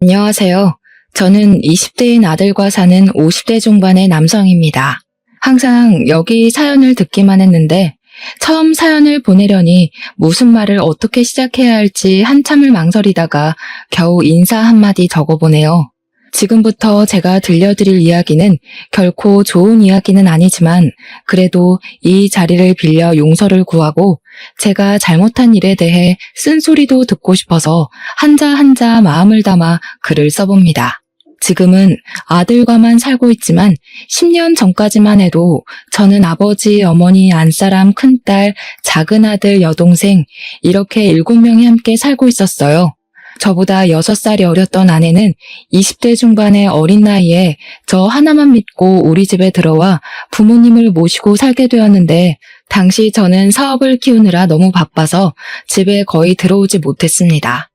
안녕하세요. 저는 20대인 아들과 사는 50대 중반의 남성입니다. 항상 여기 사연을 듣기만 했는데 처음 사연을 보내려니 무슨 말을 어떻게 시작해야 할지 한참을 망설이다가 겨우 인사 한마디 적어보네요. 지금부터 제가 들려드릴 이야기는 결코 좋은 이야기는 아니지만 그래도 이 자리를 빌려 용서를 구하고 제가 잘못한 일에 대해 쓴소리도 듣고 싶어서 한자 한자 마음을 담아 글을 써봅니다. 지금은 아들과만 살고 있지만 10년 전까지만 해도 저는 아버지, 어머니, 안사람, 큰딸, 작은 아들, 여동생 이렇게 7명이 함께 살고 있었어요. 저보다 6살이 어렸던 아내는 20대 중반의 어린 나이에 저 하나만 믿고 우리 집에 들어와 부모님을 모시고 살게 되었는데 당시 저는 사업을 키우느라 너무 바빠서 집에 거의 들어오지 못했습니다.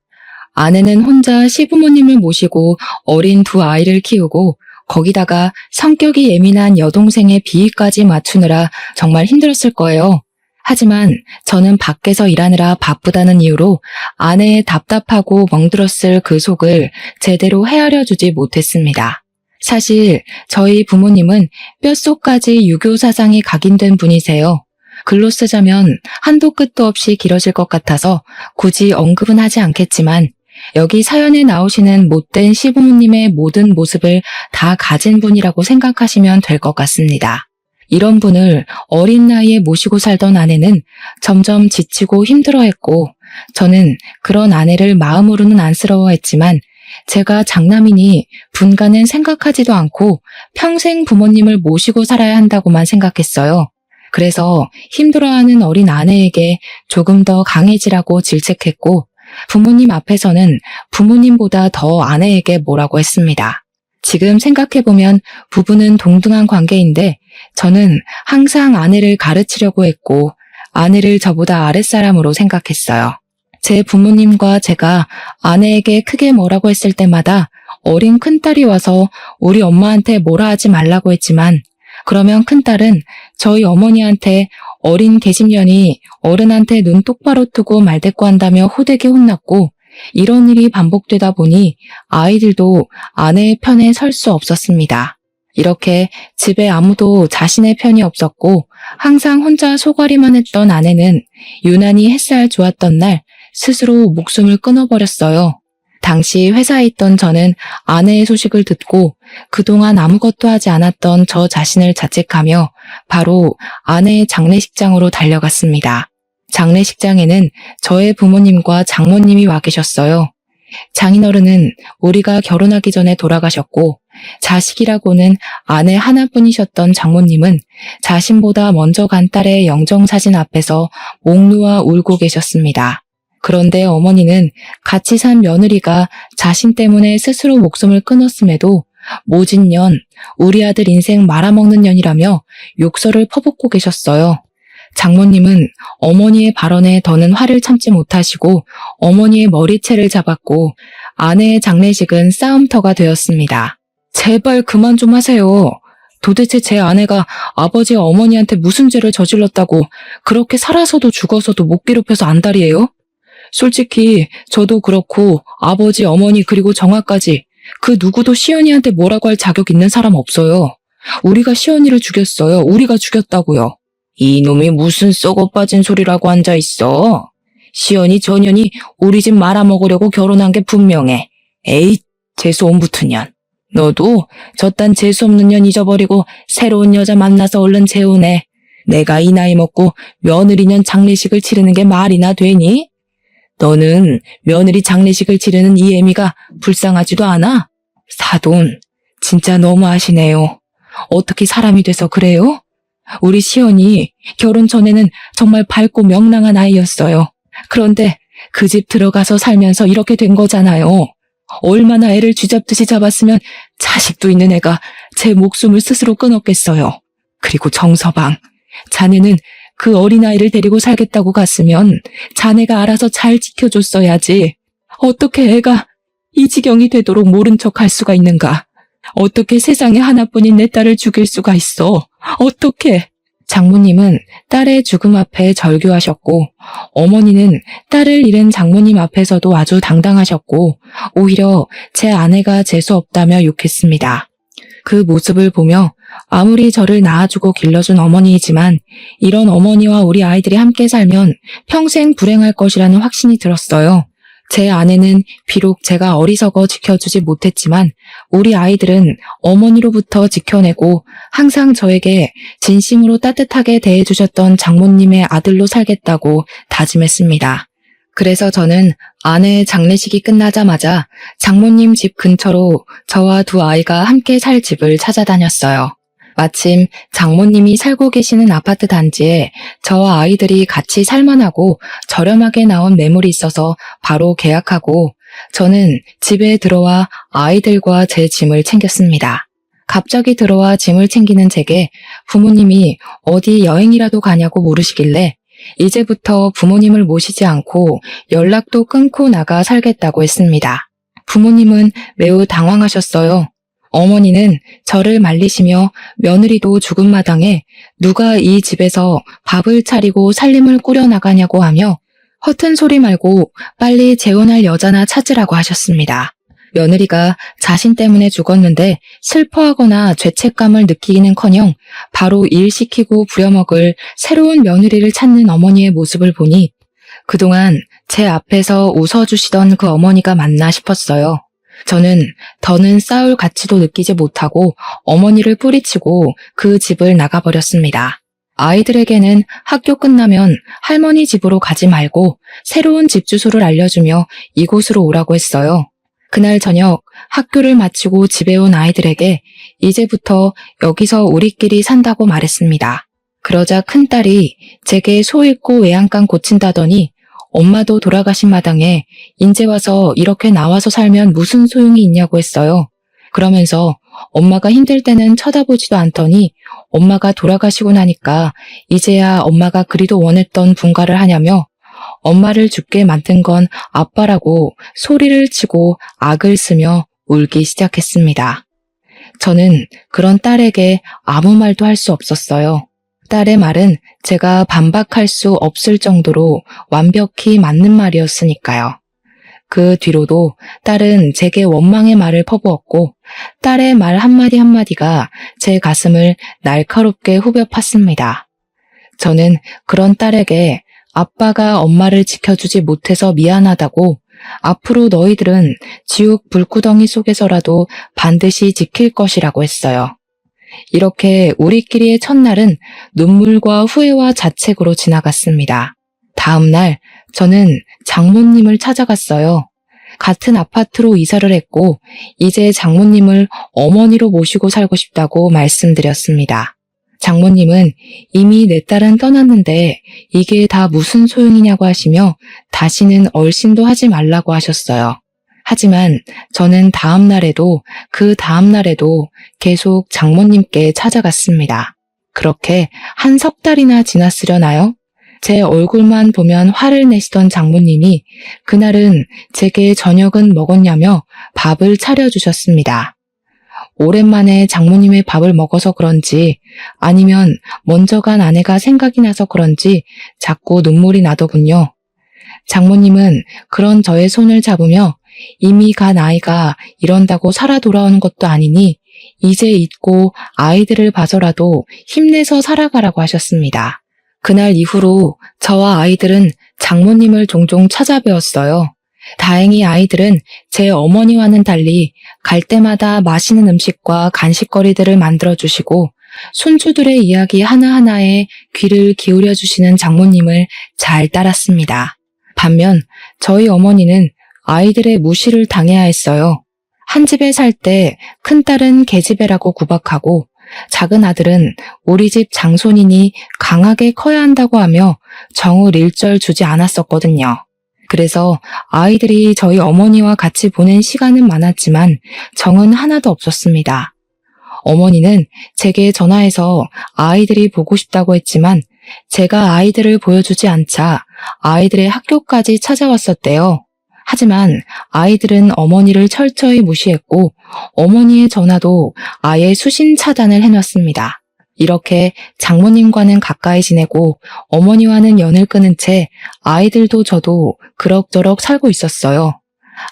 아내는 혼자 시부모님을 모시고 어린 두 아이를 키우고 거기다가 성격이 예민한 여동생의 비위까지 맞추느라 정말 힘들었을 거예요. 하지만 저는 밖에서 일하느라 바쁘다는 이유로 아내의 답답하고 멍들었을 그 속을 제대로 헤아려주지 못했습니다. 사실 저희 부모님은 뼛속까지 유교 사상이 각인된 분이세요. 글로 쓰자면 한도 끝도 없이 길어질 것 같아서 굳이 언급은 하지 않겠지만 여기 사연에 나오시는 못된 시부모님의 모든 모습을 다 가진 분이라고 생각하시면 될 것 같습니다. 이런 분을 어린 나이에 모시고 살던 아내는 점점 지치고 힘들어했고 저는 그런 아내를 마음으로는 안쓰러워했지만 제가 장남이니 분가는 생각하지도 않고 평생 부모님을 모시고 살아야 한다고만 생각했어요. 그래서 힘들어하는 어린 아내에게 조금 더 강해지라고 질책했고 부모님 앞에서는 부모님보다 더 아내에게 뭐라고 했습니다. 지금 생각해보면 부부는 동등한 관계인데 저는 항상 아내를 가르치려고 했고 아내를 저보다 아랫사람으로 생각했어요. 제 부모님과 제가 아내에게 크게 뭐라고 했을 때마다 어린 큰딸이 와서 우리 엄마한테 뭐라 하지 말라고 했지만 그러면 큰딸은 저희 어머니한테 어린 계집년이 어른한테 눈 똑바로 뜨고 말대꾸한다며 호되게 혼났고 이런 일이 반복되다 보니 아이들도 아내의 편에 설 수 없었습니다. 이렇게 집에 아무도 자신의 편이 없었고 항상 혼자 소가리만 했던 아내는 유난히 햇살 좋았던 날 스스로 목숨을 끊어버렸어요. 당시 회사에 있던 저는 아내의 소식을 듣고 그동안 아무것도 하지 않았던 저 자신을 자책하며 바로 아내의 장례식장으로 달려갔습니다. 장례식장에는 저의 부모님과 장모님이 와 계셨어요. 장인어른은 우리가 결혼하기 전에 돌아가셨고 자식이라고는 아내 하나뿐이셨던 장모님은 자신보다 먼저 간 딸의 영정사진 앞에서 목 놓아 울고 계셨습니다. 그런데 어머니는 같이 산 며느리가 자신 때문에 스스로 목숨을 끊었음에도 모진 년, 우리 아들 인생 말아먹는 년이라며 욕설을 퍼붓고 계셨어요. 장모님은 어머니의 발언에 더는 화를 참지 못하시고 어머니의 머리채를 잡았고 아내의 장례식은 싸움터가 되었습니다. 제발 그만 좀 하세요. 도대체 제 아내가 아버지 어머니한테 무슨 죄를 저질렀다고 그렇게 살아서도 죽어서도 못 괴롭혀서 안달이에요? 솔직히 저도 그렇고 아버지, 어머니 그리고 정아까지 그 누구도 시연이한테 뭐라고 할 자격 있는 사람 없어요. 우리가 시연이를 죽였어요. 우리가 죽였다고요. 이놈이 무슨 썩어 빠진 소리라고 앉아있어. 시연이 전년이 우리 집 말아먹으려고 결혼한 게 분명해. 에이, 재수없는 붙은 년. 너도 저딴 재수없는 년 잊어버리고 새로운 여자 만나서 얼른 재혼해. 내가 이 나이 먹고 며느리년 장례식을 치르는 게 말이나 되니? 너는 며느리 장례식을 치르는 이 애미가 불쌍하지도 않아? 사돈, 진짜 너무하시네요. 어떻게 사람이 돼서 그래요? 우리 시연이 결혼 전에는 정말 밝고 명랑한 아이였어요. 그런데 그 집 들어가서 살면서 이렇게 된 거잖아요. 얼마나 애를 쥐잡듯이 잡았으면 자식도 있는 애가 제 목숨을 스스로 끊었겠어요. 그리고 정서방, 자네는 그 어린아이를 데리고 살겠다고 갔으면 자네가 알아서 잘 지켜줬어야지. 어떻게 애가 이 지경이 되도록 모른 척 할 수가 있는가? 어떻게 세상에 하나뿐인 내 딸을 죽일 수가 있어? 어떻게? 장모님은 딸의 죽음 앞에 절규하셨고, 어머니는 딸을 잃은 장모님 앞에서도 아주 당당하셨고, 오히려 제 아내가 재수없다며 욕했습니다. 그 모습을 보며 아무리 저를 낳아주고 길러준 어머니이지만 이런 어머니와 우리 아이들이 함께 살면 평생 불행할 것이라는 확신이 들었어요. 제 아내는 비록 제가 어리석어 지켜주지 못했지만 우리 아이들은 어머니로부터 지켜내고 항상 저에게 진심으로 따뜻하게 대해주셨던 장모님의 아들로 살겠다고 다짐했습니다. 그래서 저는 아내의 장례식이 끝나자마자 장모님 집 근처로 저와 두 아이가 함께 살 집을 찾아다녔어요. 마침 장모님이 살고 계시는 아파트 단지에 저와 아이들이 같이 살만하고 저렴하게 나온 매물이 있어서 바로 계약하고 저는 집에 들어와 아이들과 제 짐을 챙겼습니다. 갑자기 들어와 짐을 챙기는 제게 부모님이 어디 여행이라도 가냐고 물으시길래 이제부터 부모님을 모시지 않고 연락도 끊고 나가 살겠다고 했습니다. 부모님은 매우 당황하셨어요. 어머니는 저를 말리시며 며느리도 죽은 마당에 누가 이 집에서 밥을 차리고 살림을 꾸려나가냐고 하며 허튼 소리 말고 빨리 재혼할 여자나 찾으라고 하셨습니다. 며느리가 자신 때문에 죽었는데 슬퍼하거나 죄책감을 느끼기는커녕 바로 일 시키고 부려먹을 새로운 며느리를 찾는 어머니의 모습을 보니 그동안 제 앞에서 웃어주시던 그 어머니가 맞나 싶었어요. 저는 더는 싸울 가치도 느끼지 못하고 어머니를 뿌리치고 그 집을 나가버렸습니다. 아이들에게는 학교 끝나면 할머니 집으로 가지 말고 새로운 집 주소를 알려주며 이곳으로 오라고 했어요. 그날 저녁 학교를 마치고 집에 온 아이들에게 이제부터 여기서 우리끼리 산다고 말했습니다. 그러자 큰딸이 제게 소 잃고 외양간 고친다더니 엄마도 돌아가신 마당에 인제 와서 이렇게 나와서 살면 무슨 소용이 있냐고 했어요. 그러면서 엄마가 힘들 때는 쳐다보지도 않더니 엄마가 돌아가시고 나니까 이제야 엄마가 그리도 원했던 분가를 하냐며 엄마를 죽게 만든 건 아빠라고 소리를 치고 악을 쓰며 울기 시작했습니다. 저는 그런 딸에게 아무 말도 할 수 없었어요. 딸의 말은 제가 반박할 수 없을 정도로 완벽히 맞는 말이었으니까요. 그 뒤로도 딸은 제게 원망의 말을 퍼부었고 딸의 말 한마디 한마디가 제 가슴을 날카롭게 후벼 팠습니다. 저는 그런 딸에게 아빠가 엄마를 지켜주지 못해서 미안하다고 앞으로 너희들은 지옥 불구덩이 속에서라도 반드시 지킬 것이라고 했어요. 이렇게 우리끼리의 첫날은 눈물과 후회와 자책으로 지나갔습니다. 다음 날 저는 장모님을 찾아갔어요. 같은 아파트로 이사를 했고 이제 장모님을 어머니로 모시고 살고 싶다고 말씀드렸습니다. 장모님은 이미 내 딸은 떠났는데 이게 다 무슨 소용이냐고 하시며 다시는 얼씬도 하지 말라고 하셨어요. 하지만 저는 다음 날에도 그 다음 날에도 계속 장모님께 찾아갔습니다. 그렇게 한 석 달이나 지났으려나요? 제 얼굴만 보면 화를 내시던 장모님이 그날은 제게 저녁은 먹었냐며 밥을 차려주셨습니다. 오랜만에 장모님의 밥을 먹어서 그런지 아니면 먼저 간 아내가 생각이 나서 그런지 자꾸 눈물이 나더군요. 장모님은 그런 저의 손을 잡으며 이미 간 아이가 이런다고 살아 돌아오는 것도 아니니 이제 잊고 아이들을 봐서라도 힘내서 살아가라고 하셨습니다. 그날 이후로 저와 아이들은 장모님을 종종 찾아뵈었어요. 다행히 아이들은 제 어머니와는 달리 갈 때마다 맛있는 음식과 간식거리들을 만들어주시고 손주들의 이야기 하나하나에 귀를 기울여주시는 장모님을 잘 따랐습니다. 반면 저희 어머니는 아이들의 무시를 당해야 했어요. 한 집에 살 때 큰딸은 계집애라고 구박하고 작은 아들은 우리 집 장손이니 강하게 커야 한다고 하며 정을 일절 주지 않았었거든요. 그래서 아이들이 저희 어머니와 같이 보낸 시간은 많았지만 정은 하나도 없었습니다. 어머니는 제게 전화해서 아이들이 보고 싶다고 했지만 제가 아이들을 보여주지 않자 아이들의 학교까지 찾아왔었대요. 하지만 아이들은 어머니를 철저히 무시했고 어머니의 전화도 아예 수신 차단을 해놨습니다. 이렇게 장모님과는 가까이 지내고 어머니와는 연을 끊은 채 아이들도 저도 그럭저럭 살고 있었어요.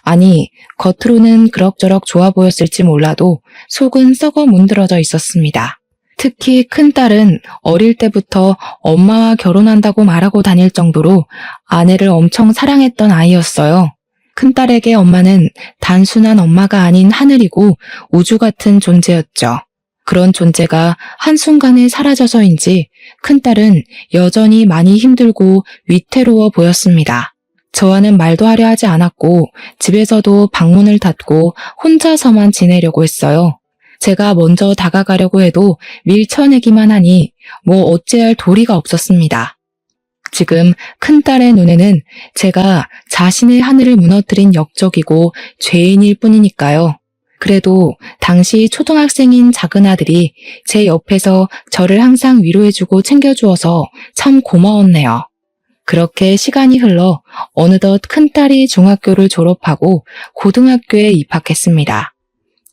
아니, 겉으로는 그럭저럭 좋아 보였을지 몰라도 속은 썩어 문드러져 있었습니다. 특히 큰딸은 어릴 때부터 엄마와 결혼한다고 말하고 다닐 정도로 아내를 엄청 사랑했던 아이였어요. 큰딸에게 엄마는 단순한 엄마가 아닌 하늘이고 우주 같은 존재였죠. 그런 존재가 한순간에 사라져서인지 큰딸은 여전히 많이 힘들고 위태로워 보였습니다. 저와는 말도 하려 하지 않았고 집에서도 방문을 닫고 혼자서만 지내려고 했어요. 제가 먼저 다가가려고 해도 밀쳐내기만 하니 뭐 어찌할 도리가 없었습니다. 지금 큰딸의 눈에는 제가 자신의 하늘을 무너뜨린 역적이고 죄인일 뿐이니까요. 그래도 당시 초등학생인 작은 아들이 제 옆에서 저를 항상 위로해주고 챙겨주어서 참 고마웠네요. 그렇게 시간이 흘러 어느덧 큰딸이 중학교를 졸업하고 고등학교에 입학했습니다.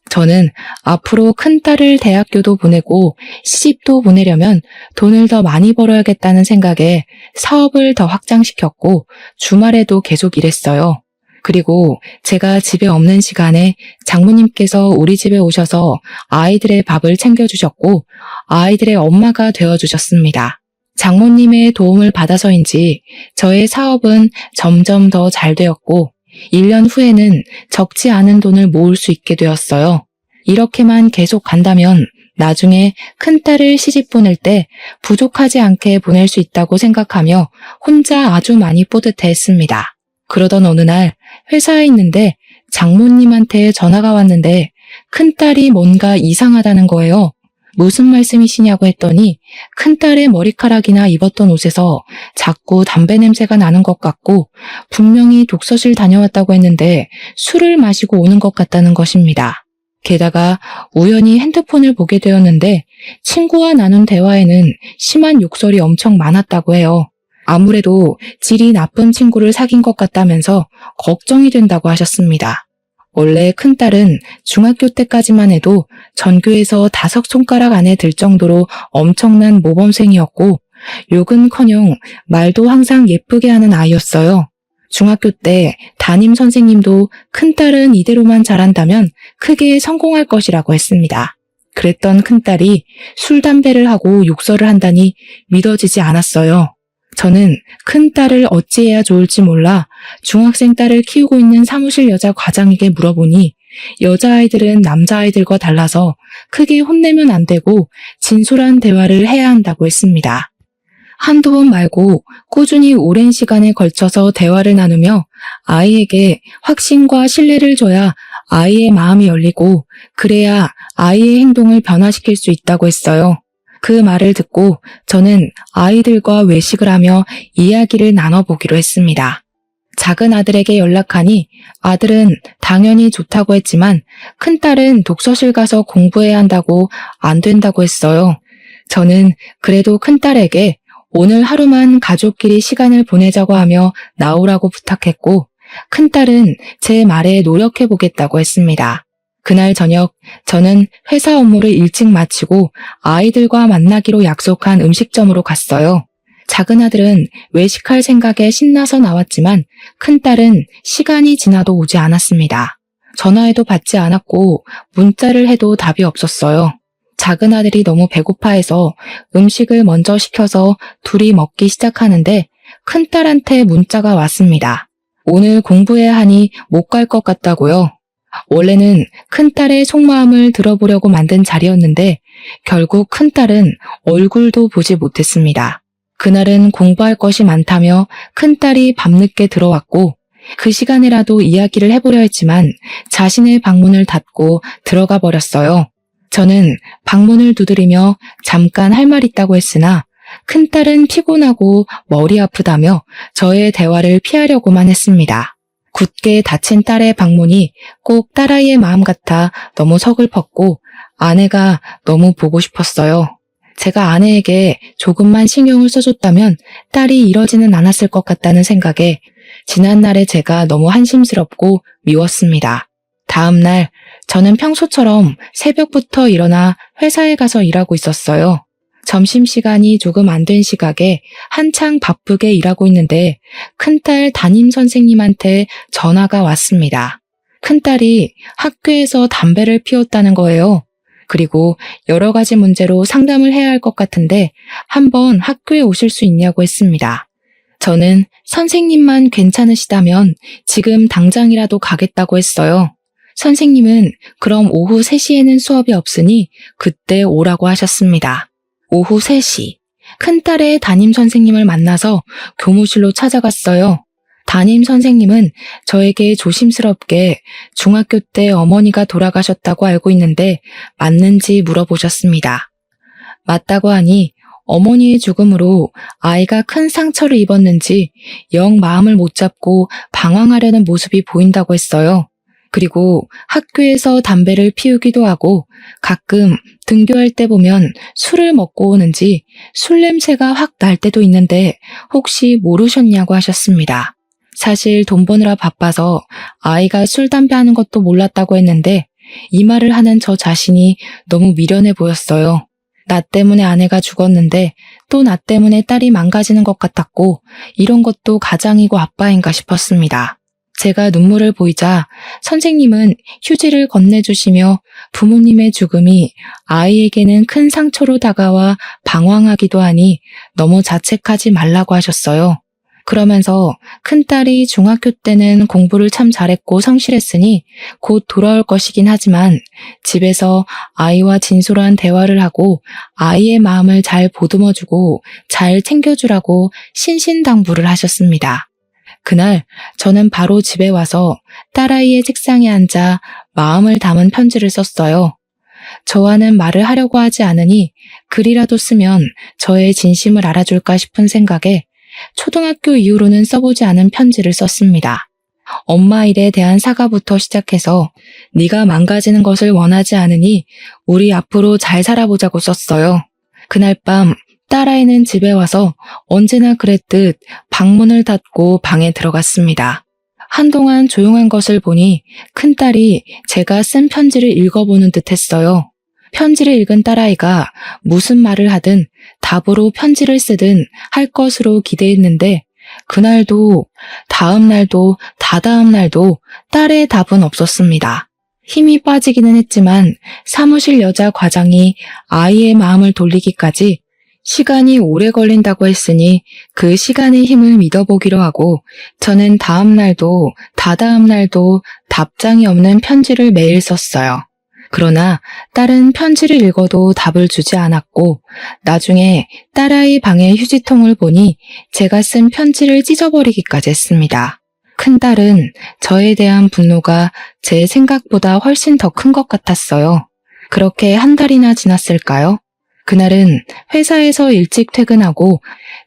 저는 앞으로 큰딸을 대학교도 보내고 시집도 보내려면 돈을 더 많이 벌어야겠다는 생각에 사업을 더 확장시켰고 주말에도 계속 일했어요. 그리고 제가 집에 없는 시간에 장모님께서 우리 집에 오셔서 아이들의 밥을 챙겨주셨고 아이들의 엄마가 되어주셨습니다. 장모님의 도움을 받아서인지 저의 사업은 점점 더 잘 되었고 1년 후에는 적지 않은 돈을 모을 수 있게 되었어요. 이렇게만 계속 간다면 나중에 큰딸을 시집 보낼 때 부족하지 않게 보낼 수 있다고 생각하며 혼자 아주 많이 뿌듯해했습니다. 그러던 어느 날 회사에 있는데 장모님한테 전화가 왔는데 큰딸이 뭔가 이상하다는 거예요. 무슨 말씀이시냐고 했더니 큰딸의 머리카락이나 입었던 옷에서 자꾸 담배 냄새가 나는 것 같고 분명히 독서실 다녀왔다고 했는데 술을 마시고 오는 것 같다는 것입니다. 게다가 우연히 핸드폰을 보게 되었는데 친구와 나눈 대화에는 심한 욕설이 엄청 많았다고 해요. 아무래도 질이 나쁜 친구를 사귄 것 같다면서 걱정이 된다고 하셨습니다. 원래 큰딸은 중학교 때까지만 해도 전교에서 5손가락 안에 들 정도로 엄청난 모범생이었고 욕은커녕 말도 항상 예쁘게 하는 아이였어요. 중학교 때 담임 선생님도 큰딸은 이대로만 잘한다면 크게 성공할 것이라고 했습니다. 그랬던 큰딸이 술, 담배를 하고 욕설을 한다니 믿어지지 않았어요. 저는 큰딸을 어찌해야 좋을지 몰라 중학생 딸을 키우고 있는 사무실 여자 과장에게 물어보니 여자아이들은 남자아이들과 달라서 크게 혼내면 안 되고 진솔한 대화를 해야 한다고 했습니다. 한두 번 말고 꾸준히 오랜 시간에 걸쳐서 대화를 나누며 아이에게 확신과 신뢰를 줘야 아이의 마음이 열리고 그래야 아이의 행동을 변화시킬 수 있다고 했어요. 그 말을 듣고 저는 아이들과 외식을 하며 이야기를 나눠보기로 했습니다. 작은 아들에게 연락하니 아들은 당연히 좋다고 했지만 큰딸은 독서실 가서 공부해야 한다고 안 된다고 했어요. 저는 그래도 큰딸에게 오늘 하루만 가족끼리 시간을 보내자고 하며 나오라고 부탁했고 큰딸은 제 말에 노력해보겠다고 했습니다. 그날 저녁 저는 회사 업무를 일찍 마치고 아이들과 만나기로 약속한 음식점으로 갔어요. 작은 아들은 외식할 생각에 신나서 나왔지만 큰딸은 시간이 지나도 오지 않았습니다. 전화해도 받지 않았고 문자를 해도 답이 없었어요. 작은 아들이 너무 배고파해서 음식을 먼저 시켜서 둘이 먹기 시작하는데 큰딸한테 문자가 왔습니다. 오늘 공부해야 하니 못 갈 것 같다고요. 원래는 큰딸의 속마음을 들어보려고 만든 자리였는데 결국 큰딸은 얼굴도 보지 못했습니다. 그날은 공부할 것이 많다며 큰딸이 밤늦게 들어왔고 그 시간에라도 이야기를 해보려 했지만 자신의 방문을 닫고 들어가 버렸어요. 저는 방문을 두드리며 잠깐 할 말 있다고 했으나 큰딸은 피곤하고 머리 아프다며 저의 대화를 피하려고만 했습니다. 굳게 닫힌 딸의 방문이 꼭 딸아이의 마음 같아 너무 서글펐고 아내가 너무 보고 싶었어요. 제가 아내에게 조금만 신경을 써줬다면 딸이 이러지는 않았을 것 같다는 생각에 지난날의 제가 너무 한심스럽고 미웠습니다. 다음 날 저는 평소처럼 새벽부터 일어나 회사에 가서 일하고 있었어요. 점심시간이 조금 안 된 시각에 한창 바쁘게 일하고 있는데 큰딸 담임 선생님한테 전화가 왔습니다. 큰딸이 학교에서 담배를 피웠다는 거예요. 그리고 여러 가지 문제로 상담을 해야 할 것 같은데 한번 학교에 오실 수 있냐고 했습니다. 저는 선생님만 괜찮으시다면 지금 당장이라도 가겠다고 했어요. 선생님은 그럼 오후 3시에는 수업이 없으니 그때 오라고 하셨습니다. 오후 3시. 큰딸의 담임 선생님을 만나서 교무실로 찾아갔어요. 담임 선생님은 저에게 조심스럽게 중학교 때 어머니가 돌아가셨다고 알고 있는데 맞는지 물어보셨습니다. 맞다고 하니 어머니의 죽음으로 아이가 큰 상처를 입었는지 영 마음을 못 잡고 방황하려는 모습이 보인다고 했어요. 그리고 학교에서 담배를 피우기도 하고 가끔 등교할 때 보면 술을 먹고 오는지 술 냄새가 확 날 때도 있는데 혹시 모르셨냐고 하셨습니다. 사실 돈 버느라 바빠서 아이가 술, 담배 하는 것도 몰랐다고 했는데 이 말을 하는 저 자신이 너무 미련해 보였어요. 나 때문에 아내가 죽었는데 또 나 때문에 딸이 망가지는 것 같았고 이런 것도 가장이고 아빠인가 싶었습니다. 제가 눈물을 보이자 선생님은 휴지를 건네주시며 부모님의 죽음이 아이에게는 큰 상처로 다가와 방황하기도 하니 너무 자책하지 말라고 하셨어요. 그러면서 큰딸이 중학교 때는 공부를 참 잘했고 성실했으니 곧 돌아올 것이긴 하지만 집에서 아이와 진솔한 대화를 하고 아이의 마음을 잘 보듬어주고 잘 챙겨주라고 신신당부를 하셨습니다. 그날 저는 바로 집에 와서 딸아이의 책상에 앉아 마음을 담은 편지를 썼어요. 저와는 말을 하려고 하지 않으니 글이라도 쓰면 저의 진심을 알아줄까 싶은 생각에 초등학교 이후로는 써보지 않은 편지를 썼습니다. 엄마 일에 대한 사과부터 시작해서 네가 망가지는 것을 원하지 않으니 우리 앞으로 잘 살아보자고 썼어요. 그날 밤 딸아이는 집에 와서 언제나 그랬듯 방문을 닫고 방에 들어갔습니다. 한동안 조용한 것을 보니 큰딸이 제가 쓴 편지를 읽어보는 듯 했어요. 편지를 읽은 딸아이가 무슨 말을 하든 답으로 편지를 쓰든 할 것으로 기대했는데 그날도 다음 날도 다다음 날도 딸의 답은 없었습니다. 힘이 빠지기는 했지만 사무실 여자 과장이 아이의 마음을 돌리기까지 시간이 오래 걸린다고 했으니 그 시간의 힘을 믿어보기로 하고 저는 다음 날도 다다음 날도 답장이 없는 편지를 매일 썼어요. 그러나 딸은 편지를 읽어도 답을 주지 않았고 나중에 딸아이 방의 휴지통을 보니 제가 쓴 편지를 찢어버리기까지 했습니다. 큰딸은 저에 대한 분노가 제 생각보다 훨씬 더 큰 것 같았어요. 그렇게 한 달이나 지났을까요? 그날은 회사에서 일찍 퇴근하고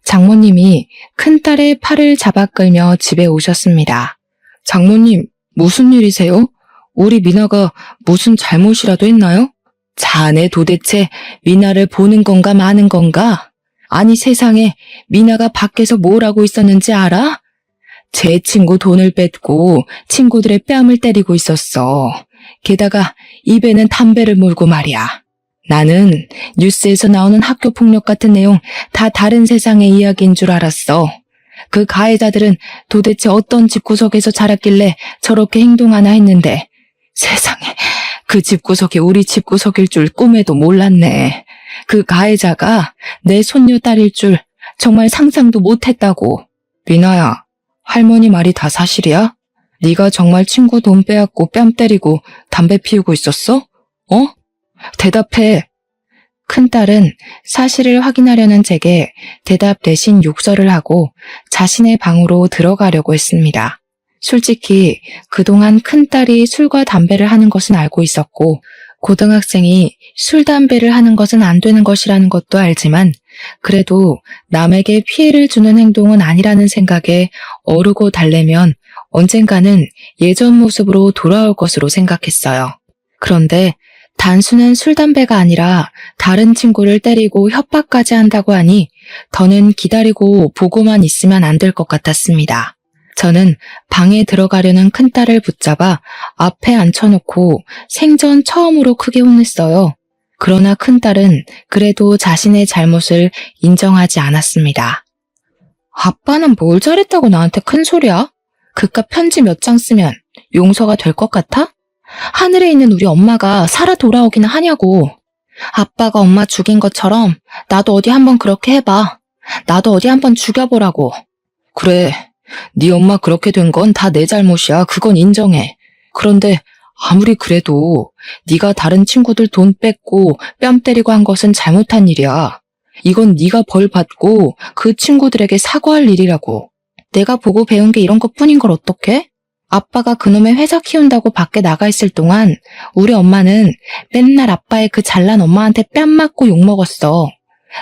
장모님이 큰딸의 팔을 잡아 끌며 집에 오셨습니다. 장모님, 무슨 일이세요? 우리 미나가 무슨 잘못이라도 했나요? 자네 도대체 미나를 보는 건가 마는 건가? 아니 세상에 미나가 밖에서 뭘 하고 있었는지 알아? 제 친구 돈을 뺏고 친구들의 뺨을 때리고 있었어. 게다가 입에는 담배를 물고 말이야. 나는 뉴스에서 나오는 학교폭력 같은 내용 다 다른 세상의 이야기인 줄 알았어. 그 가해자들은 도대체 어떤 집구석에서 자랐길래 저렇게 행동하나 했는데 세상에 그 집구석이 우리 집구석일 줄 꿈에도 몰랐네. 그 가해자가 내 손녀 딸일 줄 정말 상상도 못했다고. 미나야, 할머니 말이 다 사실이야? 네가 정말 친구 돈 빼앗고 뺨 때리고 담배 피우고 있었어? 어? 대답해. 큰딸은 사실을 확인하려는 제게 대답 대신 욕설을 하고 자신의 방으로 들어가려고 했습니다. 솔직히 그동안 큰딸이 술과 담배를 하는 것은 알고 있었고 고등학생이 술, 담배를 하는 것은 안 되는 것이라는 것도 알지만 그래도 남에게 피해를 주는 행동은 아니라는 생각에 어르고 달래면 언젠가는 예전 모습으로 돌아올 것으로 생각했어요. 그런데 단순한 술, 담배가 아니라 다른 친구를 때리고 협박까지 한다고 하니 더는 기다리고 보고만 있으면 안 될 것 같았습니다. 저는 방에 들어가려는 큰딸을 붙잡아 앞에 앉혀놓고 생전 처음으로 크게 혼냈어요. 그러나 큰딸은 그래도 자신의 잘못을 인정하지 않았습니다. 아빠는 뭘 잘했다고 나한테 큰 소리야? 그깟 편지 몇 장 쓰면 용서가 될 것 같아? 하늘에 있는 우리 엄마가 살아 돌아오기는 하냐고. 아빠가 엄마 죽인 것처럼 나도 어디 한번 그렇게 해봐. 나도 어디 한번 죽여보라고. 그래, 네 엄마 그렇게 된 건 다 내 잘못이야. 그건 인정해. 그런데 아무리 그래도 네가 다른 친구들 돈 뺏고 뺨 때리고 한 것은 잘못한 일이야. 이건 네가 벌 받고 그 친구들에게 사과할 일이라고. 내가 보고 배운 게 이런 것뿐인 걸 어떡해? 아빠가 그놈의 회사 키운다고 밖에 나가 있을 동안 우리 엄마는 맨날 아빠의 그 잘난 엄마한테 뺨 맞고 욕먹었어.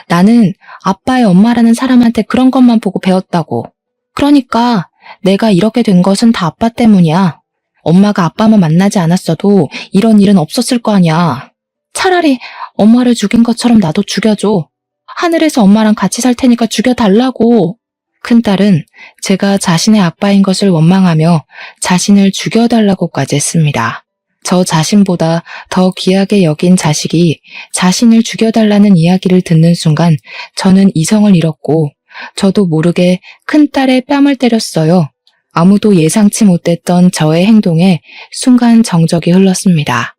나는 아빠의 엄마라는 사람한테 그런 것만 보고 배웠다고. 그러니까 내가 이렇게 된 것은 다 아빠 때문이야. 엄마가 아빠만 만나지 않았어도 이런 일은 없었을 거 아니야. 차라리 엄마를 죽인 것처럼 나도 죽여줘. 하늘에서 엄마랑 같이 살 테니까 죽여달라고. 큰딸은 제가 자신의 아빠인 것을 원망하며 자신을 죽여달라고까지 했습니다. 저 자신보다 더 귀하게 여긴 자식이 자신을 죽여달라는 이야기를 듣는 순간 저는 이성을 잃었고 저도 모르게 큰딸의 뺨을 때렸어요. 아무도 예상치 못했던 저의 행동에 순간 정적이 흘렀습니다.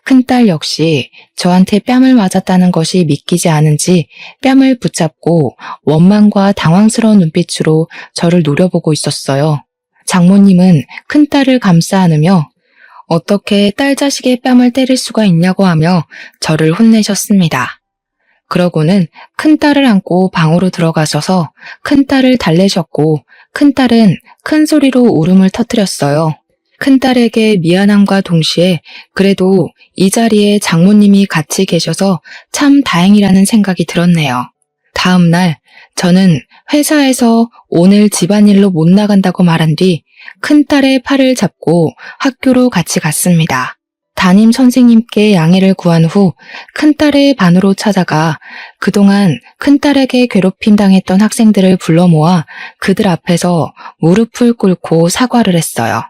큰딸 역시 저한테 뺨을 맞았다는 것이 믿기지 않은지 뺨을 붙잡고 원망과 당황스러운 눈빛으로 저를 노려보고 있었어요. 장모님은 큰딸을 감싸 안으며 어떻게 딸 자식의 뺨을 때릴 수가 있냐고 하며 저를 혼내셨습니다. 그러고는 큰딸을 안고 방으로 들어가셔서 큰딸을 달래셨고 큰딸은 큰 소리로 울음을 터뜨렸어요. 큰딸에게 미안함과 동시에 그래도 이 자리에 장모님이 같이 계셔서 참 다행이라는 생각이 들었네요. 다음 날 저는 회사에서 오늘 집안일로 못 나간다고 말한 뒤 큰딸의 팔을 잡고 학교로 같이 갔습니다. 담임 선생님께 양해를 구한 후 큰딸의 반으로 찾아가 그동안 큰딸에게 괴롭힘 당했던 학생들을 불러 모아 그들 앞에서 무릎을 꿇고 사과를 했어요.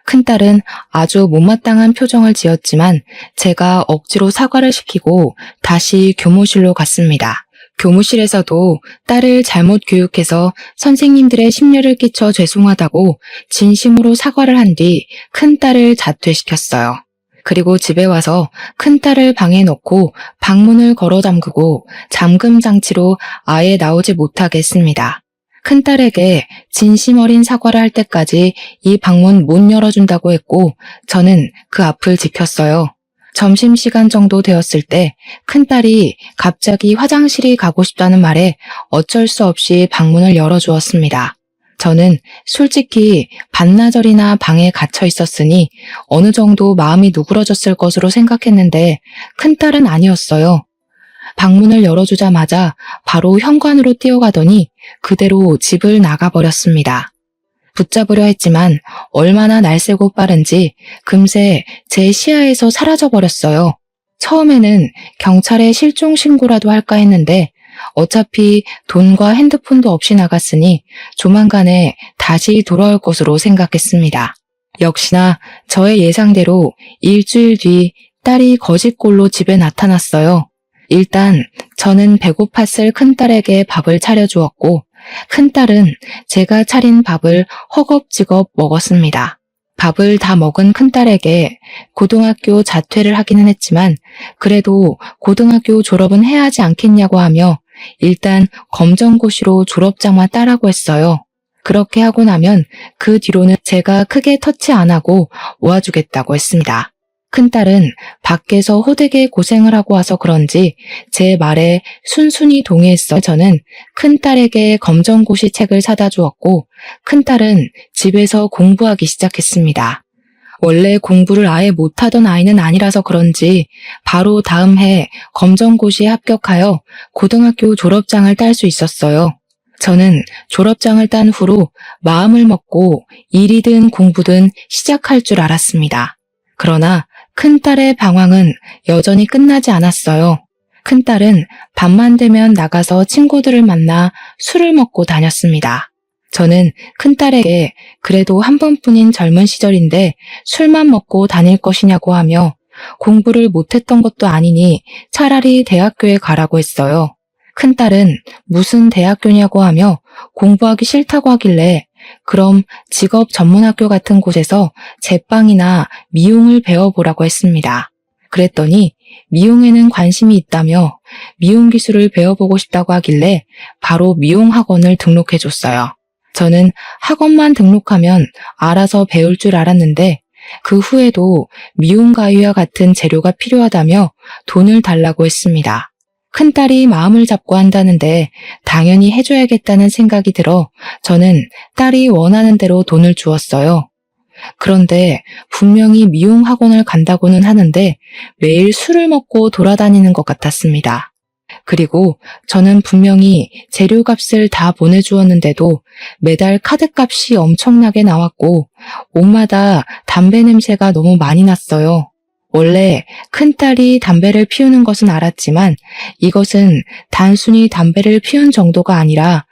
큰딸은 아주 못마땅한 표정을 지었지만 제가 억지로 사과를 시키고 다시 교무실로 갔습니다. 교무실에서도 딸을 잘못 교육해서 선생님들의 심려를 끼쳐 죄송하다고 진심으로 사과를 한 뒤 큰딸을 자퇴시켰어요. 그리고 집에 와서 큰딸을 방에 넣고 방문을 걸어 잠그고 잠금 장치로 아예 나오지 못하게 했습니다. 큰딸에게 진심 어린 사과를 할 때까지 이 방문 못 열어준다고 했고 저는 그 앞을 지켰어요. 점심시간 정도 되었을 때 큰딸이 갑자기 화장실이 가고 싶다는 말에 어쩔 수 없이 방문을 열어주었습니다. 저는 솔직히 반나절이나 방에 갇혀 있었으니 어느 정도 마음이 누그러졌을 것으로 생각했는데 큰딸은 아니었어요. 방문을 열어주자마자 바로 현관으로 뛰어가더니 그대로 집을 나가버렸습니다. 붙잡으려 했지만 얼마나 날쌔고 빠른지 금세 제 시야에서 사라져버렸어요. 처음에는 경찰에 실종 신고라도 할까 했는데 어차피 돈과 핸드폰도 없이 나갔으니 조만간에 다시 돌아올 것으로 생각했습니다. 역시나 저의 예상대로 일주일 뒤 딸이 거짓골로 집에 나타났어요. 일단 저는 배고팠을 큰딸에게 밥을 차려주었고 큰딸은 제가 차린 밥을 허겁지겁 먹었습니다. 밥을 다 먹은 큰딸에게 고등학교 자퇴를 하기는 했지만 그래도 고등학교 졸업은 해야 하지 않겠냐고 하며 일단 검정고시로 졸업장만 따라고 했어요. 그렇게 하고 나면 그 뒤로는 제가 크게 터치 안 하고 모아주겠다고 했습니다. 큰딸은 밖에서 호되게 고생을 하고 와서 그런지 제 말에 순순히 동의했어. 저는 큰딸에게 검정고시 책을 사다 주었고 큰딸은 집에서 공부하기 시작했습니다. 원래 공부를 아예 못하던 아이는 아니라서 그런지 바로 다음 해 검정고시에 합격하여 고등학교 졸업장을 딸 수 있었어요. 저는 졸업장을 딴 후로 마음을 먹고 일이든 공부든 시작할 줄 알았습니다. 그러나 큰딸의 방황은 여전히 끝나지 않았어요. 큰딸은 밤만 되면 나가서 친구들을 만나 술을 먹고 다녔습니다. 저는 큰딸에게 그래도 한 번뿐인 젊은 시절인데 술만 먹고 다닐 것이냐고 하며 공부를 못했던 것도 아니니 차라리 대학교에 가라고 했어요. 큰딸은 무슨 대학교냐고 하며 공부하기 싫다고 하길래 그럼 직업 전문학교 같은 곳에서 제빵이나 미용을 배워보라고 했습니다. 그랬더니 미용에는 관심이 있다며 미용 기술을 배워보고 싶다고 하길래 바로 미용학원을 등록해줬어요. 저는 학원만 등록하면 알아서 배울 줄 알았는데 그 후에도 미용 가위와 같은 재료가 필요하다며 돈을 달라고 했습니다. 큰딸이 마음을 잡고 한다는데 당연히 해줘야겠다는 생각이 들어 저는 딸이 원하는 대로 돈을 주었어요. 그런데 분명히 미용 학원을 간다고는 하는데 매일 술을 먹고 돌아다니는 것 같았습니다. 그리고 저는 분명히 재료값을 다 보내주었는데도 매달 카드값이 엄청나게 나왔고 옷마다 담배 냄새가 너무 많이 났어요. 원래 큰딸이 담배를 피우는 것은 알았지만 이것은 단순히 담배를 피운 정도가 아니라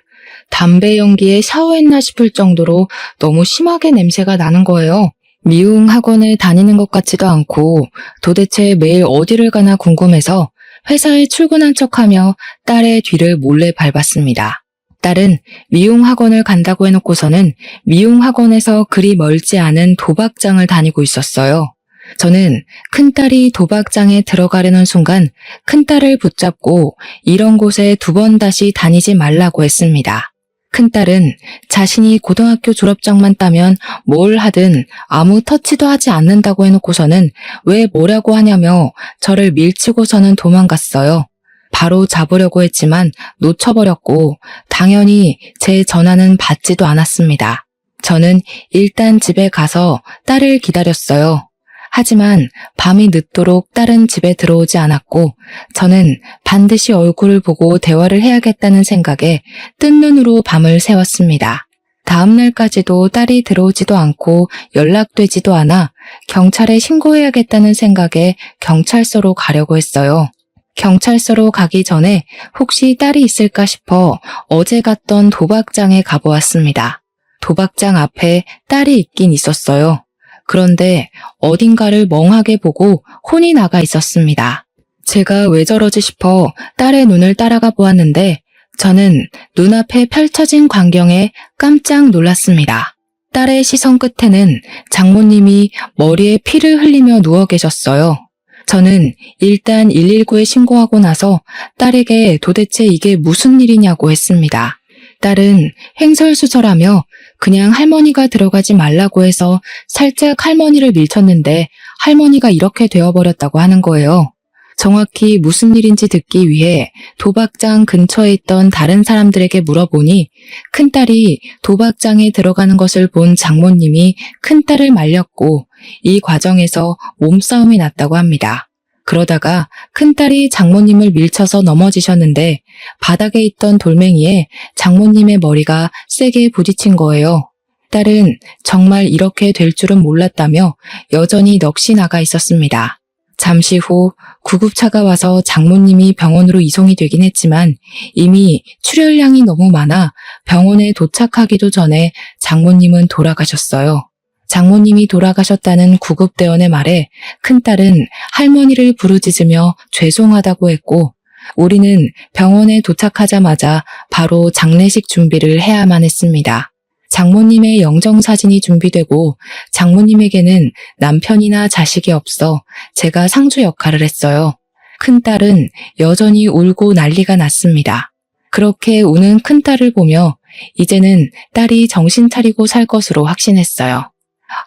담배 연기에 샤워했나 싶을 정도로 너무 심하게 냄새가 나는 거예요. 미용 학원에 다니는 것 같지도 않고 도대체 매일 어디를 가나 궁금해서 회사에 출근한 척하며 딸의 뒤를 몰래 밟았습니다. 딸은 미용 학원을 간다고 해놓고서는 미용 학원에서 그리 멀지 않은 도박장을 다니고 있었어요. 저는 큰딸이 도박장에 들어가려는 순간 큰딸을 붙잡고 이런 곳에 2번 다시 다니지 말라고 했습니다. 큰딸은 자신이 고등학교 졸업장만 따면 뭘 하든 아무 터치도 하지 않는다고 해놓고서는 왜 뭐라고 하냐며 저를 밀치고서는 도망갔어요. 바로 잡으려고 했지만 놓쳐버렸고 당연히 제 전화는 받지도 않았습니다. 저는 일단 집에 가서 딸을 기다렸어요. 하지만 밤이 늦도록 딸은 집에 들어오지 않았고 저는 반드시 얼굴을 보고 대화를 해야겠다는 생각에 뜬 눈으로 밤을 새웠습니다. 다음 날까지도 딸이 들어오지도 않고 연락되지도 않아 경찰에 신고해야겠다는 생각에 경찰서로 가려고 했어요. 경찰서로 가기 전에 혹시 딸이 있을까 싶어 어제 갔던 도박장에 가보았습니다. 도박장 앞에 딸이 있긴 있었어요. 그런데 어딘가를 멍하게 보고 혼이 나가 있었습니다. 제가 왜 저러지 싶어 딸의 눈을 따라가 보았는데 저는 눈앞에 펼쳐진 광경에 깜짝 놀랐습니다. 딸의 시선 끝에는 장모님이 머리에 피를 흘리며 누워 계셨어요. 저는 일단 119에 신고하고 나서 딸에게 도대체 이게 무슨 일이냐고 했습니다. 딸은 횡설수설하며 그냥 할머니가 들어가지 말라고 해서 살짝 할머니를 밀쳤는데 할머니가 이렇게 되어버렸다고 하는 거예요. 정확히 무슨 일인지 듣기 위해 도박장 근처에 있던 다른 사람들에게 물어보니 큰딸이 도박장에 들어가는 것을 본 장모님이 큰딸을 말렸고 이 과정에서 몸싸움이 났다고 합니다. 그러다가 큰딸이 장모님을 밀쳐서 넘어지셨는데 바닥에 있던 돌멩이에 장모님의 머리가 세게 부딪힌 거예요. 딸은 정말 이렇게 될 줄은 몰랐다며 여전히 넋이 나가 있었습니다. 잠시 후 구급차가 와서 장모님이 병원으로 이송이 되긴 했지만 이미 출혈량이 너무 많아 병원에 도착하기도 전에 장모님은 돌아가셨어요. 장모님이 돌아가셨다는 구급대원의 말에 큰딸은 할머니를 부르짖으며 죄송하다고 했고 우리는 병원에 도착하자마자 바로 장례식 준비를 해야만 했습니다. 장모님의 영정사진이 준비되고 장모님에게는 남편이나 자식이 없어 제가 상주 역할을 했어요. 큰딸은 여전히 울고 난리가 났습니다. 그렇게 우는 큰딸을 보며 이제는 딸이 정신 차리고 살 것으로 확신했어요.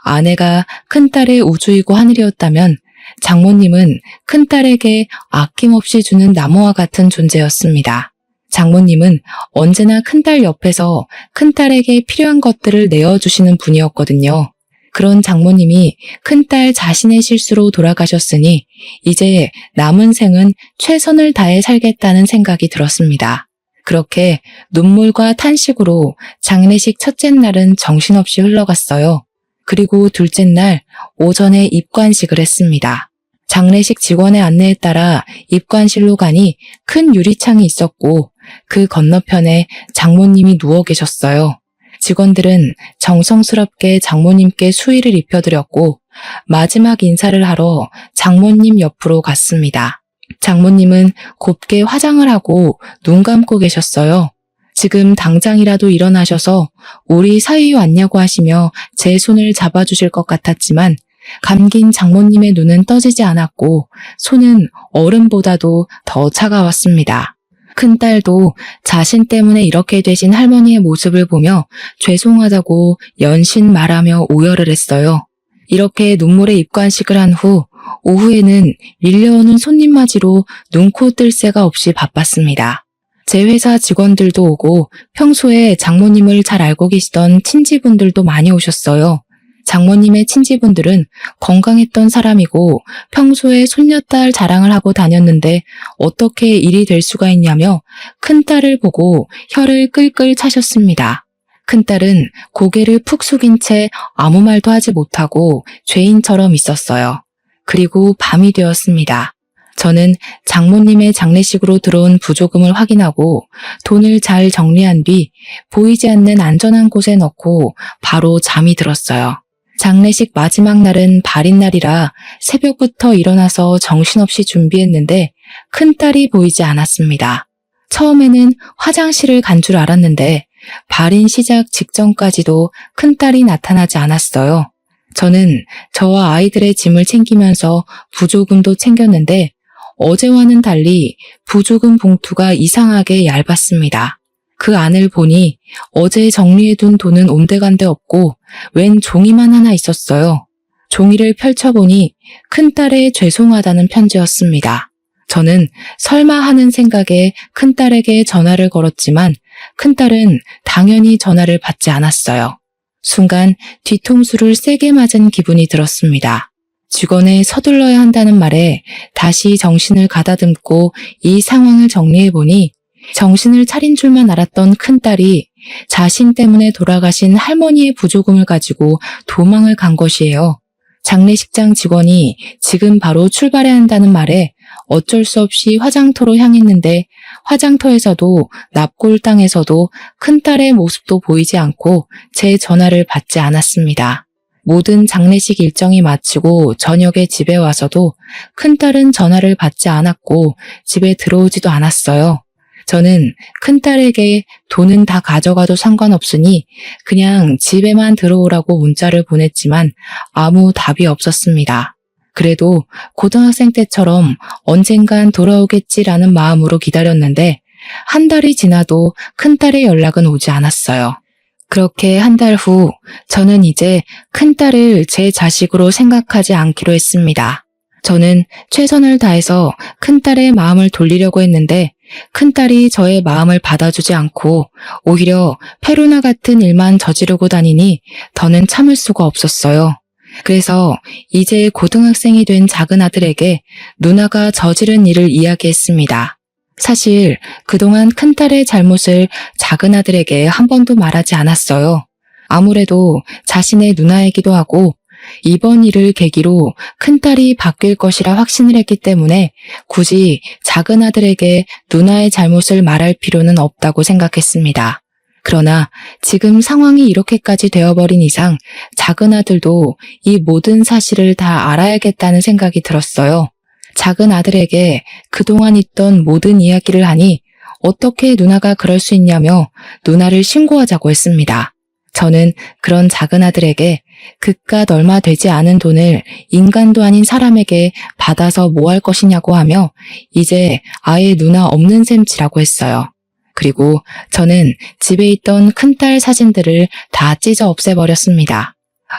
아내가 큰딸의 우주이고 하늘이었다면 장모님은 큰딸에게 아낌없이 주는 나무와 같은 존재였습니다. 장모님은 언제나 큰딸 옆에서 큰딸에게 필요한 것들을 내어주시는 분이었거든요. 그런 장모님이 큰딸 자신의 실수로 돌아가셨으니 이제 남은 생은 최선을 다해 살겠다는 생각이 들었습니다. 그렇게 눈물과 탄식으로 장례식 첫째 날은 정신없이 흘러갔어요. 그리고 둘째 날 오전에 입관식을 했습니다. 장례식 직원의 안내에 따라 입관실로 가니 큰 유리창이 있었고 그 건너편에 장모님이 누워 계셨어요. 직원들은 정성스럽게 장모님께 수의를 입혀드렸고 마지막 인사를 하러 장모님 옆으로 갔습니다. 장모님은 곱게 화장을 하고 눈 감고 계셨어요. 지금 당장이라도 일어나셔서 우리 사위 왔냐고 하시며 제 손을 잡아주실 것 같았지만 감긴 장모님의 눈은 떠지지 않았고 손은 얼음보다도 더 차가웠습니다. 큰딸도 자신 때문에 이렇게 되신 할머니의 모습을 보며 죄송하다고 연신 말하며 오열을 했어요. 이렇게 눈물에 입관식을 한 후 오후에는 밀려오는 손님 맞이로 눈코 뜰 새가 없이 바빴습니다. 제 회사 직원들도 오고 평소에 장모님을 잘 알고 계시던 친지분들도 많이 오셨어요. 장모님의 친지분들은 건강했던 사람이고 평소에 손녀딸 자랑을 하고 다녔는데 어떻게 일이 될 수가 있냐며 큰딸을 보고 혀를 끌끌 차셨습니다. 큰딸은 고개를 푹 숙인 채 아무 말도 하지 못하고 죄인처럼 있었어요. 그리고 밤이 되었습니다. 저는 장모님의 장례식으로 들어온 부조금을 확인하고 돈을 잘 정리한 뒤 보이지 않는 안전한 곳에 넣고 바로 잠이 들었어요. 장례식 마지막 날은 발인 날이라 새벽부터 일어나서 정신없이 준비했는데 큰딸이 보이지 않았습니다. 처음에는 화장실을 간 줄 알았는데 발인 시작 직전까지도 큰딸이 나타나지 않았어요. 저는 저와 아이들의 짐을 챙기면서 부조금도 챙겼는데 어제와는 달리 부조금 봉투가 이상하게 얇았습니다. 그 안을 보니 어제 정리해둔 돈은 온데간데 없고 웬 종이만 하나 있었어요. 종이를 펼쳐보니 큰딸의 죄송하다는 편지였습니다. 저는 설마 하는 생각에 큰딸에게 전화를 걸었지만 큰딸은 당연히 전화를 받지 않았어요. 순간 뒤통수를 세게 맞은 기분이 들었습니다. 직원에 서둘러야 한다는 말에 다시 정신을 가다듬고 이 상황을 정리해보니 정신을 차린 줄만 알았던 큰딸이 자신 때문에 돌아가신 할머니의 부조금을 가지고 도망을 간 것이에요. 장례식장 직원이 지금 바로 출발해야 한다는 말에 어쩔 수 없이 화장터로 향했는데 화장터에서도 납골당에서도 큰딸의 모습도 보이지 않고 제 전화를 받지 않았습니다. 모든 장례식 일정이 마치고 저녁에 집에 와서도 큰딸은 전화를 받지 않았고 집에 들어오지도 않았어요. 저는 큰딸에게 돈은 다 가져가도 상관없으니 그냥 집에만 들어오라고 문자를 보냈지만 아무 답이 없었습니다. 그래도 고등학생 때처럼 언젠간 돌아오겠지라는 마음으로 기다렸는데 한 달이 지나도 큰딸의 연락은 오지 않았어요. 그렇게 한 달 후 저는 이제 큰딸을 제 자식으로 생각하지 않기로 했습니다. 저는 최선을 다해서 큰딸의 마음을 돌리려고 했는데 큰딸이 저의 마음을 받아주지 않고 오히려 페루나 같은 일만 저지르고 다니니 더는 참을 수가 없었어요. 그래서 이제 고등학생이 된 작은 아들에게 누나가 저지른 일을 이야기했습니다. 사실 그동안 큰딸의 잘못을 작은 아들에게 한 번도 말하지 않았어요. 아무래도 자신의 누나이기도 하고 이번 일을 계기로 큰딸이 바뀔 것이라 확신을 했기 때문에 굳이 작은 아들에게 누나의 잘못을 말할 필요는 없다고 생각했습니다. 그러나 지금 상황이 이렇게까지 되어버린 이상 작은 아들도 이 모든 사실을 다 알아야겠다는 생각이 들었어요. 작은 아들에게 그동안 있던 모든 이야기를 하니 어떻게 누나가 그럴 수 있냐며 누나를 신고하자고 했습니다. 저는 그런 작은 아들에게 그깟 얼마 되지 않은 돈을 인간도 아닌 사람에게 받아서 뭐 할 것이냐고 하며 이제 아예 누나 없는 셈치라고 했어요. 그리고 저는 집에 있던 큰딸 사진들을 다 찢어 없애버렸습니다.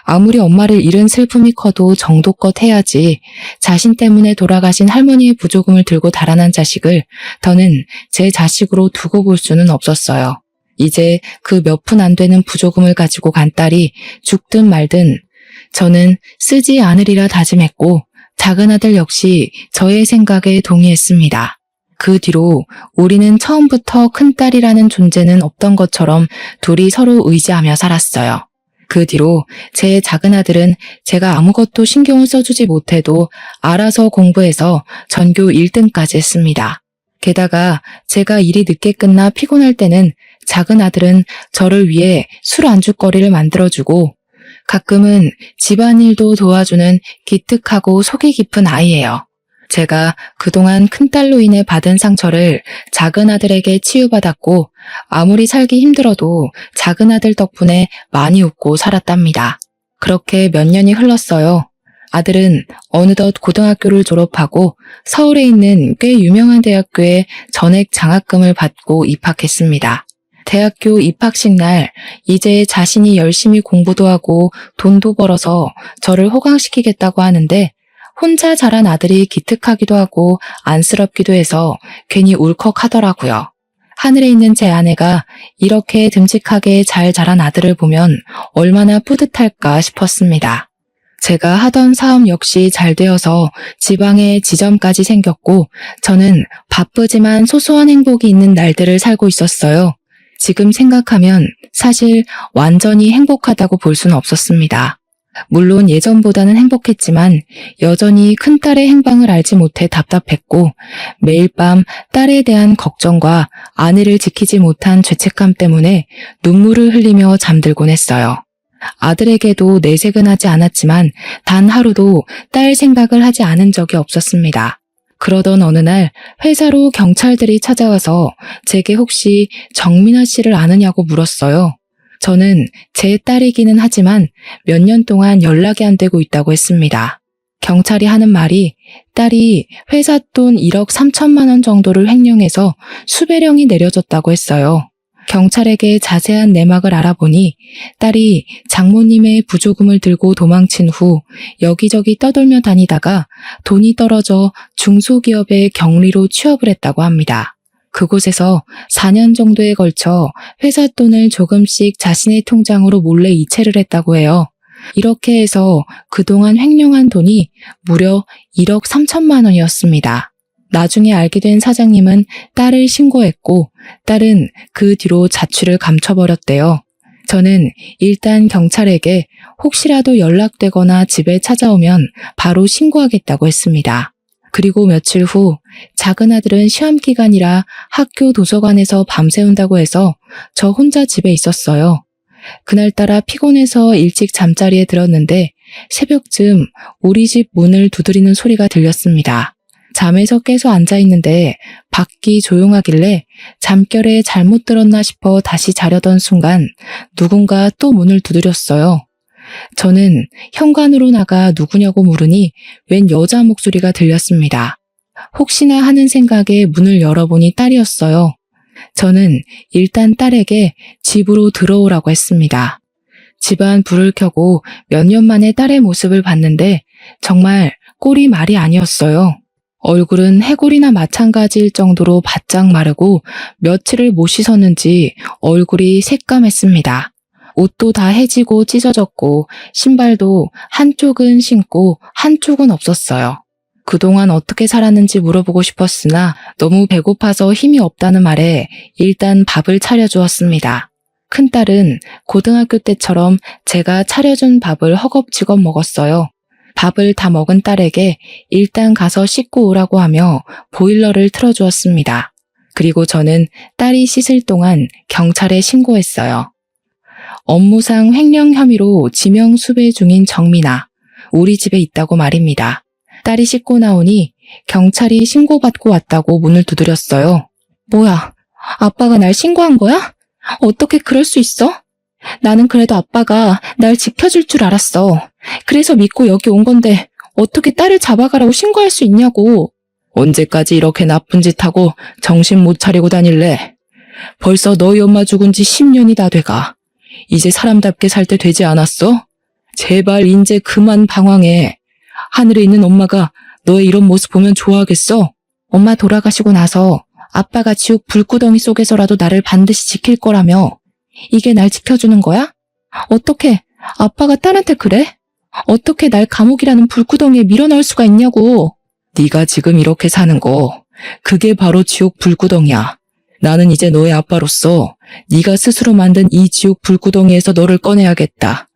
아무리 엄마를 잃은 슬픔이 커도 정도껏 해야지 자신 때문에 돌아가신 할머니의 부조금을 들고 달아난 자식을 더는 제 자식으로 두고 볼 수는 없었어요. 이제 그 몇 푼 안 되는 부조금을 가지고 간 딸이 죽든 말든 저는 쓰지 않으리라 다짐했고 작은 아들 역시 저의 생각에 동의했습니다. 그 뒤로 우리는 처음부터 큰딸이라는 존재는 없던 것처럼 둘이 서로 의지하며 살았어요. 그 뒤로 제 작은 아들은 제가 아무것도 신경을 써주지 못해도 알아서 공부해서 전교 1등까지 했습니다. 게다가 제가 일이 늦게 끝나 피곤할 때는 작은 아들은 저를 위해 술 안주거리를 만들어주고 가끔은 집안일도 도와주는 기특하고 속이 깊은 아이예요. 제가 그동안 큰딸로 인해 받은 상처를 작은 아들에게 치유받았고 아무리 살기 힘들어도 작은 아들 덕분에 많이 웃고 살았답니다. 그렇게 몇 년이 흘렀어요. 아들은 어느덧 고등학교를 졸업하고 서울에 있는 꽤 유명한 대학교에 전액 장학금을 받고 입학했습니다. 대학교 입학식 날 이제 자신이 열심히 공부도 하고 돈도 벌어서 저를 호강시키겠다고 하는데 혼자 자란 아들이 기특하기도 하고 안쓰럽기도 해서 괜히 울컥하더라고요. 하늘에 있는 제 아내가 이렇게 듬직하게 잘 자란 아들을 보면 얼마나 뿌듯할까 싶었습니다. 제가 하던 사업 역시 잘 되어서 지방에 지점까지 생겼고 저는 바쁘지만 소소한 행복이 있는 날들을 살고 있었어요. 지금 생각하면 사실 완전히 행복하다고 볼 수는 없었습니다. 물론 예전보다는 행복했지만 여전히 큰딸의 행방을 알지 못해 답답했고 매일 밤 딸에 대한 걱정과 아내를 지키지 못한 죄책감 때문에 눈물을 흘리며 잠들곤 했어요. 아들에게도 내색은 하지 않았지만 단 하루도 딸 생각을 하지 않은 적이 없었습니다. 그러던 어느 날 회사로 경찰들이 찾아와서 제게 혹시 정민아 씨를 아느냐고 물었어요. 저는 제 딸이기는 하지만 몇 년 동안 연락이 안 되고 있다고 했습니다. 경찰이 하는 말이 딸이 회사 돈 1억 3천만 원 정도를 횡령해서 수배령이 내려졌다고 했어요. 경찰에게 자세한 내막을 알아보니 딸이 장모님의 부조금을 들고 도망친 후 여기저기 떠돌며 다니다가 돈이 떨어져 중소기업의 경리로 취업을 했다고 합니다. 그곳에서 4년 정도에 걸쳐 회사 돈을 조금씩 자신의 통장으로 몰래 이체를 했다고 해요. 이렇게 해서 그동안 횡령한 돈이 무려 1억 3천만 원이었습니다. 나중에 알게 된 사장님은 딸을 신고했고 딸은 그 뒤로 자취를 감춰버렸대요. 저는 일단 경찰에게 혹시라도 연락되거나 집에 찾아오면 바로 신고하겠다고 했습니다. 그리고 며칠 후 작은 아들은 시험 기간이라 학교 도서관에서 밤새운다고 해서 저 혼자 집에 있었어요. 그날따라 피곤해서 일찍 잠자리에 들었는데 새벽쯤 우리 집 문을 두드리는 소리가 들렸습니다. 잠에서 깨서 앉아있는데 밖이 조용하길래 잠결에 잘못 들었나 싶어 다시 자려던 순간 누군가 또 문을 두드렸어요. 저는 현관으로 나가 누구냐고 물으니 웬 여자 목소리가 들렸습니다. 혹시나 하는 생각에 문을 열어보니 딸이었어요. 저는 일단 딸에게 집으로 들어오라고 했습니다. 집안 불을 켜고 몇 년 만에 딸의 모습을 봤는데 정말 꼴이 말이 아니었어요. 얼굴은 해골이나 마찬가지일 정도로 바짝 마르고 며칠을 못 씻었는지 얼굴이 새까맸습니다. 옷도 다 해지고 찢어졌고 신발도 한쪽은 신고 한쪽은 없었어요. 그동안 어떻게 살았는지 물어보고 싶었으나 너무 배고파서 힘이 없다는 말에 일단 밥을 차려주었습니다. 큰딸은 고등학교 때처럼 제가 차려준 밥을 허겁지겁 먹었어요. 밥을 다 먹은 딸에게 일단 가서 씻고 오라고 하며 보일러를 틀어주었습니다. 그리고 저는 딸이 씻을 동안 경찰에 신고했어요. 업무상 횡령 혐의로 지명 수배 중인 정민아, 우리 집에 있다고 말입니다. 딸이 씻고 나오니 경찰이 신고받고 왔다고 문을 두드렸어요. 뭐야, 아빠가 날 신고한 거야? 어떻게 그럴 수 있어? 나는 그래도 아빠가 날 지켜줄 줄 알았어. 그래서 믿고 여기 온 건데 어떻게 딸을 잡아가라고 신고할 수 있냐고. 언제까지 이렇게 나쁜 짓 하고 정신 못 차리고 다닐래? 벌써 너희 엄마 죽은 지 10년이 다 돼가. 이제 사람답게 살 때 되지 않았어? 제발 이제 그만 방황해. 하늘에 있는 엄마가 너의 이런 모습 보면 좋아하겠어? 엄마 돌아가시고 나서 아빠가 지옥 불구덩이 속에서라도 나를 반드시 지킬 거라며. 이게 날 지켜주는 거야? 어떻게 아빠가 딸한테 그래? 어떻게 날 감옥이라는 불구덩이에 밀어넣을 수가 있냐고. 네가 지금 이렇게 사는 거, 그게 바로 지옥 불구덩이야. 나는 이제 너의 아빠로서 네가 스스로 만든 이 지옥 불구덩이에서 너를 꺼내야겠다.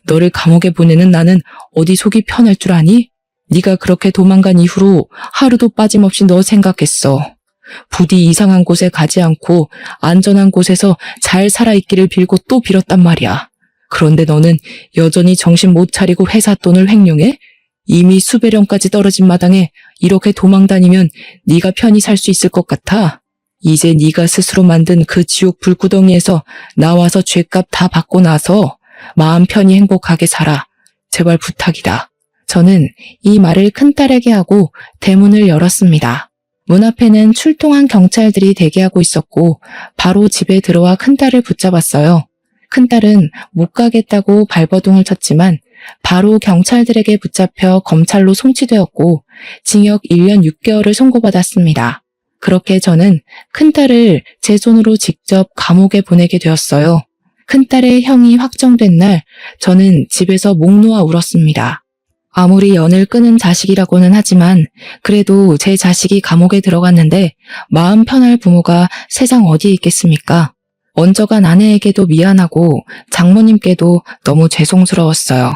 너를 감옥에 보내는 나는 어디 속이 편할 줄 아니? 네가 그렇게 도망간 이후로 하루도 빠짐없이 너 생각했어. 부디 이상한 곳에 가지 않고 안전한 곳에서 잘 살아있기를 빌고 또 빌었단 말이야. 그런데 너는 여전히 정신 못 차리고 회사 돈을 횡령해? 이미 수배령까지 떨어진 마당에 이렇게 도망다니면 네가 편히 살 수 있을 것 같아? 이제 네가 스스로 만든 그 지옥 불구덩이에서 나와서 죗값 다 받고 나서 마음 편히 행복하게 살아. 제발 부탁이다. 저는 이 말을 큰딸에게 하고 대문을 열었습니다. 문 앞에는 출동한 경찰들이 대기하고 있었고 바로 집에 들어와 큰딸을 붙잡았어요. 큰딸은 못 가겠다고 발버둥을 쳤지만 바로 경찰들에게 붙잡혀 검찰로 송치되었고 징역 1년 6개월을 선고받았습니다. 그렇게 저는 큰딸을 제 손으로 직접 감옥에 보내게 되었어요. 큰딸의 형이 확정된 날 저는 집에서 목 놓아 울었습니다. 아무리 연을 끊은 자식이라고는 하지만 그래도 제 자식이 감옥에 들어갔는데 마음 편할 부모가 세상 어디에 있겠습니까? 먼저간 아내에게도 미안하고 장모님께도 너무 죄송스러웠어요.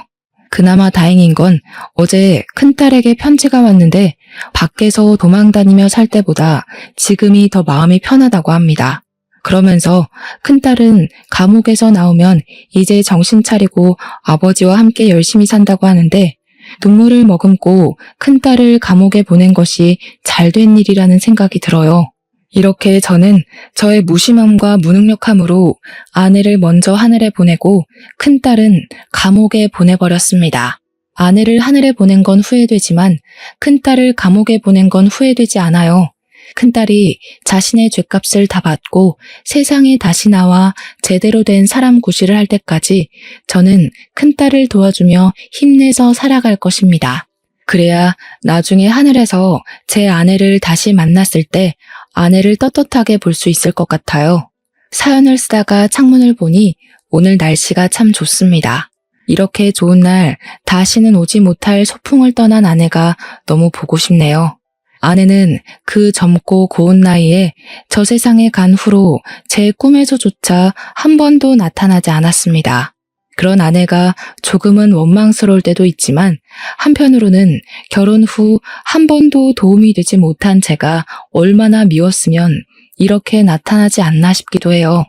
그나마 다행인 건 어제 큰딸에게 편지가 왔는데 밖에서 도망다니며 살 때보다 지금이 더 마음이 편하다고 합니다. 그러면서 큰딸은 감옥에서 나오면 이제 정신 차리고 아버지와 함께 열심히 산다고 하는데 눈물을 머금고 큰딸을 감옥에 보낸 것이 잘된 일이라는 생각이 들어요. 이렇게 저는 저의 무심함과 무능력함으로 아내를 먼저 하늘에 보내고 큰딸은 감옥에 보내버렸습니다. 아내를 하늘에 보낸 건 후회되지만 큰딸을 감옥에 보낸 건 후회되지 않아요. 큰딸이 자신의 죗값을 다 받고 세상에 다시 나와 제대로 된 사람 구실을 할 때까지 저는 큰딸을 도와주며 힘내서 살아갈 것입니다. 그래야 나중에 하늘에서 제 아내를 다시 만났을 때 아내를 떳떳하게 볼 수 있을 것 같아요. 사연을 쓰다가 창문을 보니 오늘 날씨가 참 좋습니다. 이렇게 좋은 날 다시는 오지 못할 소풍을 떠난 아내가 너무 보고 싶네요. 아내는 그 젊고 고운 나이에 저 세상에 간 후로 제 꿈에서조차 한 번도 나타나지 않았습니다. 그런 아내가 조금은 원망스러울 때도 있지만 한편으로는 결혼 후 한 번도 도움이 되지 못한 제가 얼마나 미웠으면 이렇게 나타나지 않나 싶기도 해요.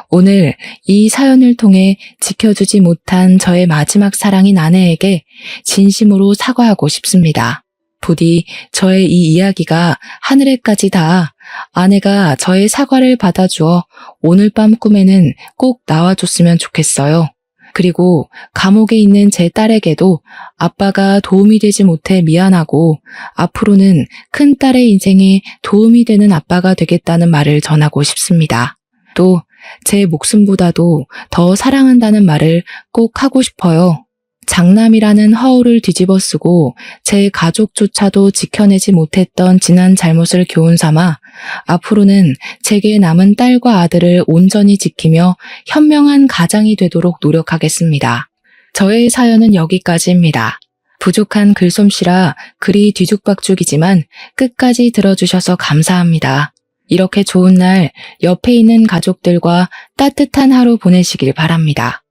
오늘 이 사연을 통해 지켜주지 못한 저의 마지막 사랑인 아내에게 진심으로 사과하고 싶습니다. 부디 저의 이 이야기가 하늘에까지 닿아 아내가 저의 사과를 받아주어 오늘 밤 꿈에는 꼭 나와줬으면 좋겠어요. 그리고 감옥에 있는 제 딸에게도 아빠가 도움이 되지 못해 미안하고 앞으로는 큰 딸의 인생에 도움이 되는 아빠가 되겠다는 말을 전하고 싶습니다. 또 제 목숨보다도 더 사랑한다는 말을 꼭 하고 싶어요. 장남이라는 허울을 뒤집어 쓰고 제 가족조차도 지켜내지 못했던 지난 잘못을 교훈 삼아 앞으로는 제게 남은 딸과 아들을 온전히 지키며 현명한 가장이 되도록 노력하겠습니다. 저의 사연은 여기까지입니다. 부족한 글솜씨라 글이 뒤죽박죽이지만 끝까지 들어주셔서 감사합니다. 이렇게 좋은 날 옆에 있는 가족들과 따뜻한 하루 보내시길 바랍니다.